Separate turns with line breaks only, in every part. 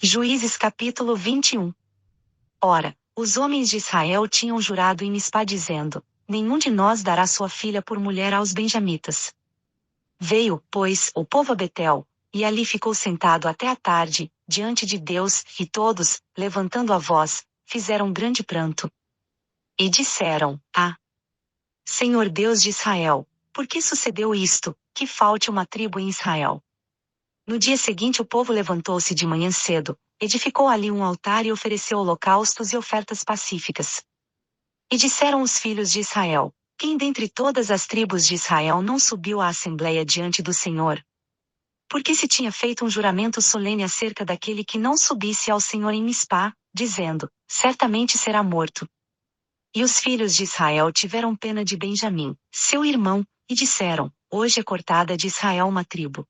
Juízes capítulo 21. Ora, os homens de Israel tinham jurado em Mispá dizendo: nenhum de nós dará sua filha por mulher aos benjamitas. Veio, pois, o povo a Betel, e ali ficou sentado até a tarde, diante de Deus, e todos, levantando a voz, fizeram grande pranto. E disseram: Ah, Senhor Deus de Israel, por que sucedeu isto, que falte uma tribo em Israel? No dia seguinte o povo levantou-se de manhã cedo, edificou ali um altar e ofereceu holocaustos e ofertas pacíficas. E disseram os filhos de Israel: quem dentre todas as tribos de Israel não subiu à assembleia diante do Senhor? Porque se tinha feito um juramento solene acerca daquele que não subisse ao Senhor em Mispá, dizendo: certamente será morto. E os filhos de Israel tiveram pena de Benjamim, seu irmão, e disseram: hoje é cortada de Israel uma tribo.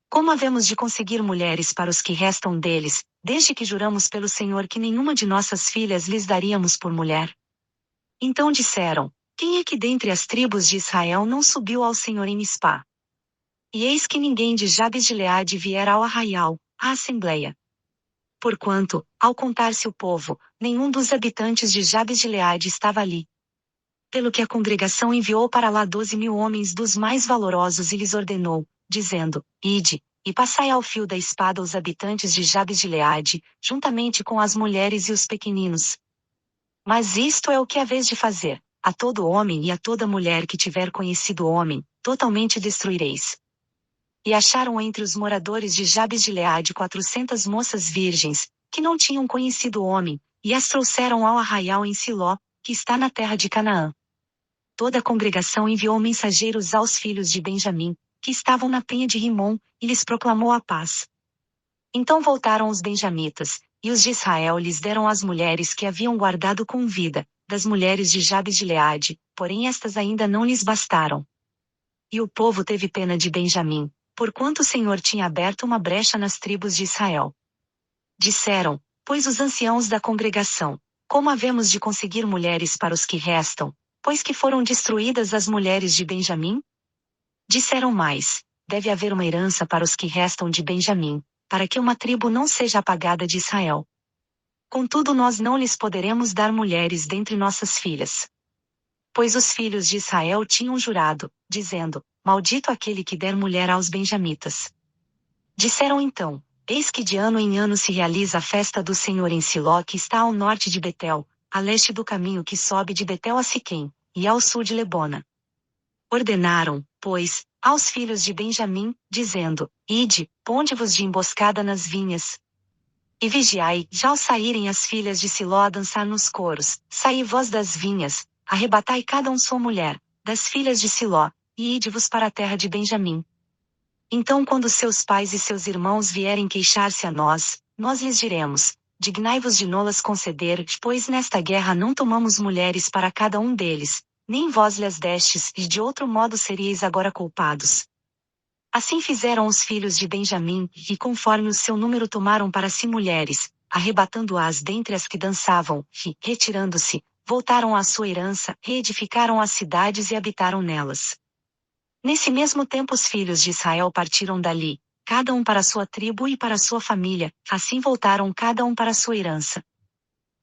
Como havemos de conseguir mulheres para os que restam deles, desde que juramos pelo Senhor que nenhuma de nossas filhas lhes daríamos por mulher? Então disseram: quem é que dentre as tribos de Israel não subiu ao Senhor em Mispá? E eis que ninguém de Jabes de Gileade viera ao arraial, à assembleia. Porquanto, ao contar-se o povo, nenhum dos habitantes de Jabes de Gileade estava ali. Pelo que a congregação enviou para lá 12.000 homens dos mais valorosos e lhes ordenou, dizendo: ide, e passai ao fio da espada os habitantes de Jabes de Gileade, juntamente com as mulheres e os pequeninos. Mas isto é o que haveis de fazer: a todo homem e a toda mulher que tiver conhecido o homem, totalmente destruireis. E acharam entre os moradores de Jabes de Gileade 400 moças virgens, que não tinham conhecido o homem, e as trouxeram ao arraial em Siló, que está na terra de Canaã. Toda a congregação enviou mensageiros aos filhos de Benjamim, que estavam na penha de Rimom, e lhes proclamou a paz. Então voltaram os benjamitas, e os de Israel lhes deram as mulheres que haviam guardado com vida, das mulheres de Jabes de Gileade, porém estas ainda não lhes bastaram. E o povo teve pena de Benjamim, porquanto o Senhor tinha aberto uma brecha nas tribos de Israel. Disseram, pois, os anciãos da congregação: como havemos de conseguir mulheres para os que restam, pois que foram destruídas as mulheres de Benjamim? Disseram mais: deve haver uma herança para os que restam de Benjamim, para que uma tribo não seja apagada de Israel. Contudo nós não lhes poderemos dar mulheres dentre nossas filhas. Pois os filhos de Israel tinham jurado, dizendo: maldito aquele que der mulher aos benjamitas. Disseram então: eis que de ano em ano se realiza a festa do Senhor em Siló, que está ao norte de Betel, a leste do caminho que sobe de Betel a Siquém, e ao sul de Lebona. Ordenaram, pois, aos filhos de Benjamim, dizendo: ide, ponde-vos de emboscada nas vinhas. E vigiai, já ao saírem as filhas de Siló a dançar nos coros, saí vós das vinhas, arrebatai cada um sua mulher, das filhas de Siló, e ide-vos para a terra de Benjamim. Então quando seus pais e seus irmãos vierem queixar-se a nós, nós lhes diremos: dignai-vos de nolas conceder, pois nesta guerra não tomamos mulheres para cada um deles, nem vós lhes destes, e de outro modo seríeis agora culpados. Assim fizeram os filhos de Benjamim, e conforme o seu número tomaram para si mulheres, arrebatando-as dentre as que dançavam, e, retirando-se, voltaram à sua herança, reedificaram as cidades e habitaram nelas. Nesse mesmo tempo os filhos de Israel partiram dali, cada um para sua tribo e para sua família, assim voltaram cada um para sua herança.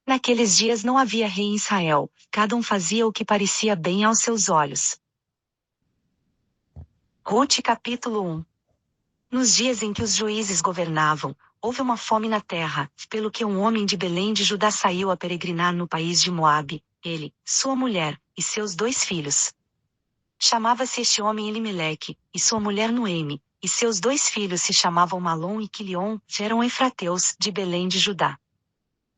Naqueles dias não havia rei em Israel, cada um fazia o que parecia bem aos seus olhos. Rute capítulo 1. Nos dias em que os juízes governavam, houve uma fome na terra, pelo que um homem de Belém de Judá saiu a peregrinar no país de Moabe, ele, sua mulher, e seus 2 filhos. Chamava-se este homem Elimeleque, e sua mulher Noemi, e seus 2 filhos se chamavam Malom e Quilion, eram efrateus, de Belém de Judá.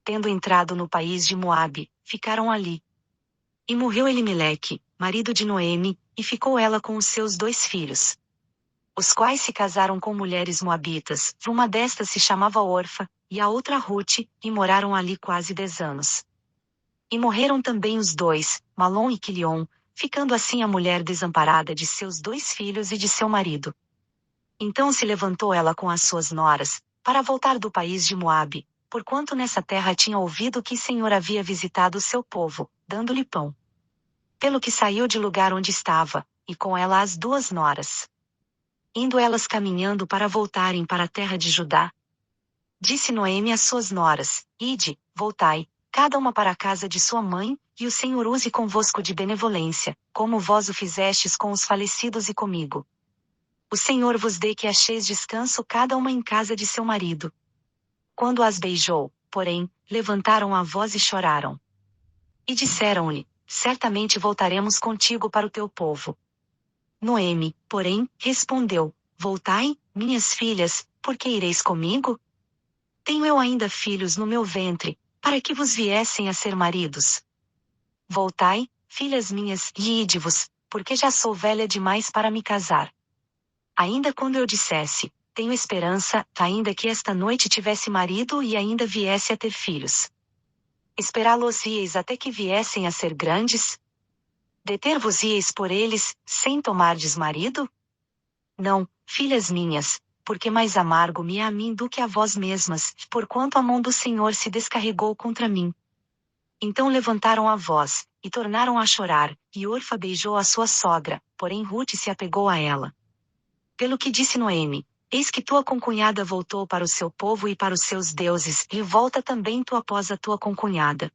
Tendo entrado no país de Moabe, ficaram ali. E morreu Elimeleque, marido de Noemi, e ficou ela com os seus 2 filhos, os quais se casaram com mulheres moabitas, uma destas se chamava Orfa, e a outra Rute, e moraram ali quase 10 anos. E morreram também os 2, Malom e Quilion, ficando assim a mulher desamparada de seus 2 filhos e de seu marido. Então se levantou ela com as suas noras, para voltar do país de Moabe, porquanto nessa terra tinha ouvido que o Senhor havia visitado o seu povo, dando-lhe pão. Pelo que saiu de lugar onde estava, e com ela as 2 noras. Indo elas caminhando para voltarem para a terra de Judá. Disse Noemi às suas noras: Ide, voltai, cada uma para a casa de sua mãe, e o Senhor use convosco de benevolência, como vós o fizestes com os falecidos e comigo. O Senhor vos dê que acheis descanso cada uma em casa de seu marido. Quando as beijou, porém, levantaram a voz e choraram. E disseram-lhe: Certamente voltaremos contigo para o teu povo. Noemi, porém, respondeu: Voltai, minhas filhas, porque ireis comigo? Tenho eu ainda filhos no meu ventre, para que vos viessem a ser maridos. Voltai, filhas minhas, e ide-vos, porque já sou velha demais para me casar. Ainda quando eu dissesse: Tenho esperança, ainda que esta noite tivesse marido e ainda viesse a ter filhos. Esperá-los-íeis até que viessem a ser grandes? Deter-vos-íeis por eles, sem tomardes marido? Não, filhas minhas, porque mais amargo me é a mim do que a vós mesmas, porquanto a mão do Senhor se descarregou contra mim. Então levantaram a voz, e tornaram a chorar, e Orfa beijou a sua sogra, porém Rute se apegou a ela. Pelo que disse Noemi: Eis que tua concunhada voltou para o seu povo e para os seus deuses, e volta também tu após a tua concunhada.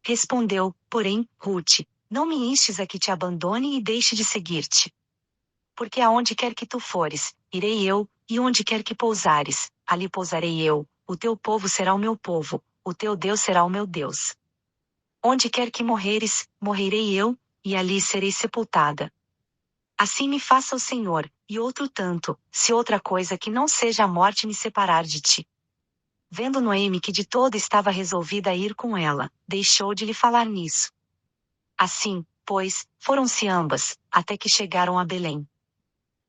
Respondeu, porém, Rute: Não me instes a que te abandone e deixe de seguir-te. Porque aonde quer que tu fores, irei eu, e onde quer que pousares, ali pousarei eu, o teu povo será o meu povo, o teu Deus será o meu Deus. Onde quer que morreres, morrerei eu, e ali serei sepultada. Assim me faça o Senhor, e outro tanto, se outra coisa que não seja a morte me separar de ti. Vendo Noemi que de todo estava resolvida a ir com ela, deixou de lhe falar nisso. Assim, pois, foram-se ambas, até que chegaram a Belém.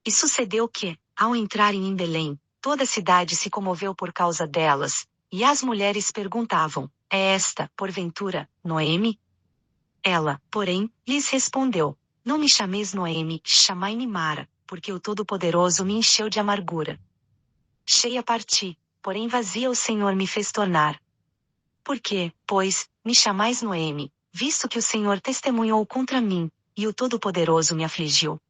E sucedeu que, ao entrarem em Belém, toda a cidade se comoveu por causa delas, e as mulheres perguntavam: É esta, porventura, Noemi? Ela, porém, lhes respondeu: Não me chameis Noemi, chamai-me Mara, porque o Todo-Poderoso me encheu de amargura. Cheia parti, porém vazia o Senhor me fez tornar. Por que, pois, me chamais Noemi, visto que o Senhor testemunhou contra mim, e o Todo-Poderoso me afligiu?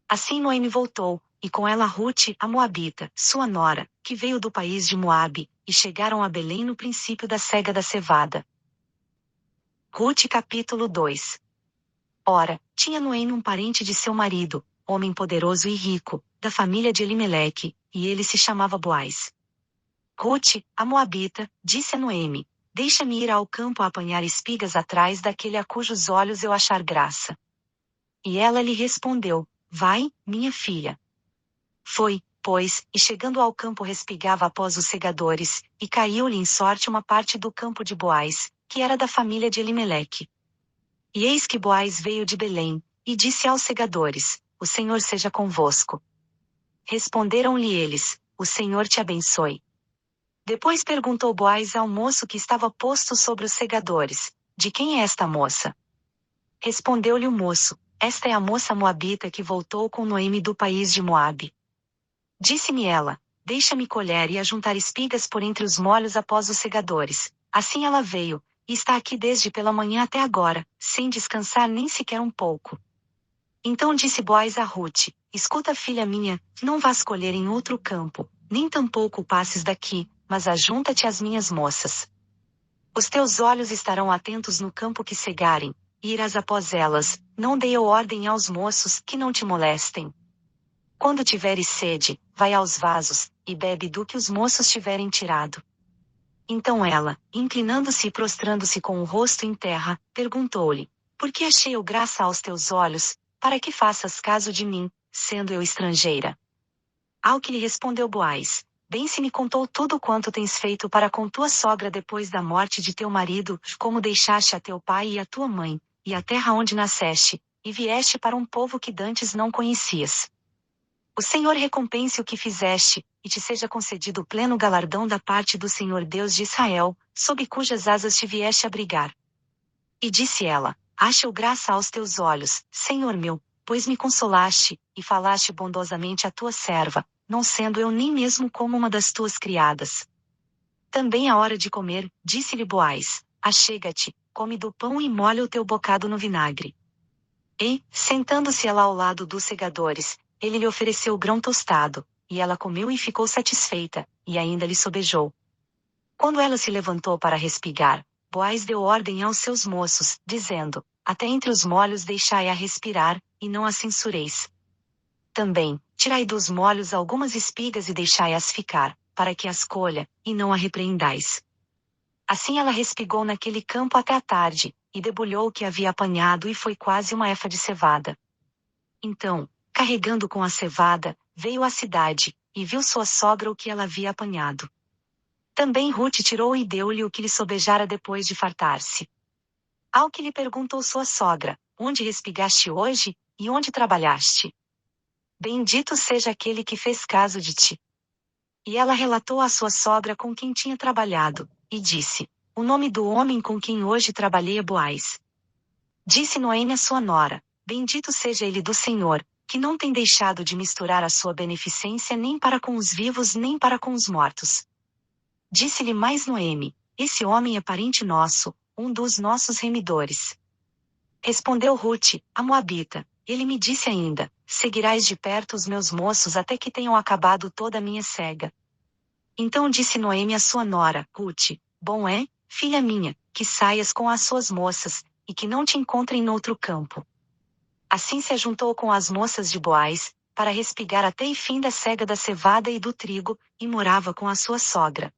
Assim Noemi voltou, e com ela Rute, a Moabita, sua nora, que veio do país de Moabe, e chegaram a Belém no princípio da cega da cevada. Rute capítulo 2. Ora, tinha Noemi um parente de seu marido, homem poderoso e rico, da família de Elimeleque, e ele se chamava Boaz. Rute, a Moabita, disse a Noemi: Deixa-me ir ao campo a apanhar espigas atrás daquele a cujos olhos eu achar graça. E ela lhe respondeu: Vai, minha filha. Foi, pois, e chegando ao campo respigava após os segadores, e caiu-lhe em sorte uma parte do campo de Boaz, que era da família de Elimeleque. E eis que Boaz veio de Belém, e disse aos segadores: O Senhor seja convosco. Responderam-lhe eles: O Senhor te abençoe. Depois perguntou Boaz ao moço que estava posto sobre os segadores: De quem é esta moça? Respondeu-lhe o moço: Esta é a moça moabita que voltou com Noemi do país de Moabe. Disse-me ela: Deixa-me colher e ajuntar espigas por entre os molhos após os segadores. Assim ela veio, e está aqui desde pela manhã até agora, sem descansar nem sequer um pouco. Então disse Boaz a Rute: Escuta, filha minha, não vás colher em outro campo, nem tampouco passes daqui, mas ajunta-te às minhas moças. Os teus olhos estarão atentos no campo que cegarem, e irás após elas, não dei eu ordem aos moços que não te molestem. Quando tiveres sede, vai aos vasos, e bebe do que os moços tiverem tirado. Então ela, inclinando-se e prostrando-se com o rosto em terra, perguntou-lhe: Por que achei eu graça aos teus olhos, para que faças caso de mim, sendo eu estrangeira? Ao que lhe respondeu Boaz: Bem se me contou tudo quanto tens feito para com tua sogra depois da morte de teu marido, como deixaste a teu pai e a tua mãe, e a terra onde nasceste, e vieste para um povo que dantes não conhecias. O Senhor recompense o que fizeste, e te seja concedido pleno galardão da parte do Senhor Deus de Israel, sob cujas asas te vieste abrigar. E disse ela: Ache eu graça aos teus olhos, Senhor meu, pois me consolaste, e falaste bondosamente à tua serva, não sendo eu nem mesmo como uma das tuas criadas. Também à hora de comer, disse-lhe Boaz: Achega-te, come do pão e molha o teu bocado no vinagre. E, sentando-se ela ao lado dos segadores, ele lhe ofereceu grão tostado, e ela comeu e ficou satisfeita, e ainda lhe sobejou. Quando ela se levantou para respigar, Boaz deu ordem aos seus moços, dizendo: até entre os molhos deixai-a respirar, e não a censureis. Também, tirai dos molhos algumas espigas e deixai-as ficar, para que as colha, e não a repreendais. Assim ela respigou naquele campo até a tarde, e debulhou o que havia apanhado e foi quase uma efa de cevada. Então, carregando com a cevada, veio à cidade, e viu sua sogra o que ela havia apanhado. Também Rute tirou e deu-lhe o que lhe sobejara depois de fartar-se. Ao que lhe perguntou sua sogra: onde respigaste hoje, e onde trabalhaste? Bendito seja aquele que fez caso de ti. E ela relatou à sua sogra com quem tinha trabalhado, e disse: o nome do homem com quem hoje trabalhei é Boaz. Disse Noemi à sua nora: bendito seja ele do Senhor, que não tem deixado de misturar a sua beneficência nem para com os vivos nem para com os mortos. Disse-lhe mais Noemi: esse homem é parente nosso, um dos nossos remidores. Respondeu Rute, a moabita: ele me disse ainda: seguirás de perto os meus moços até que tenham acabado toda a minha cega. Então disse Noemi à sua nora, Rute: bom é, filha minha, que saias com as suas moças, e que não te encontrem noutro campo. Assim se ajuntou com as moças de Boaz, para respigar até o fim da cega da cevada e do trigo, e morava com a sua sogra.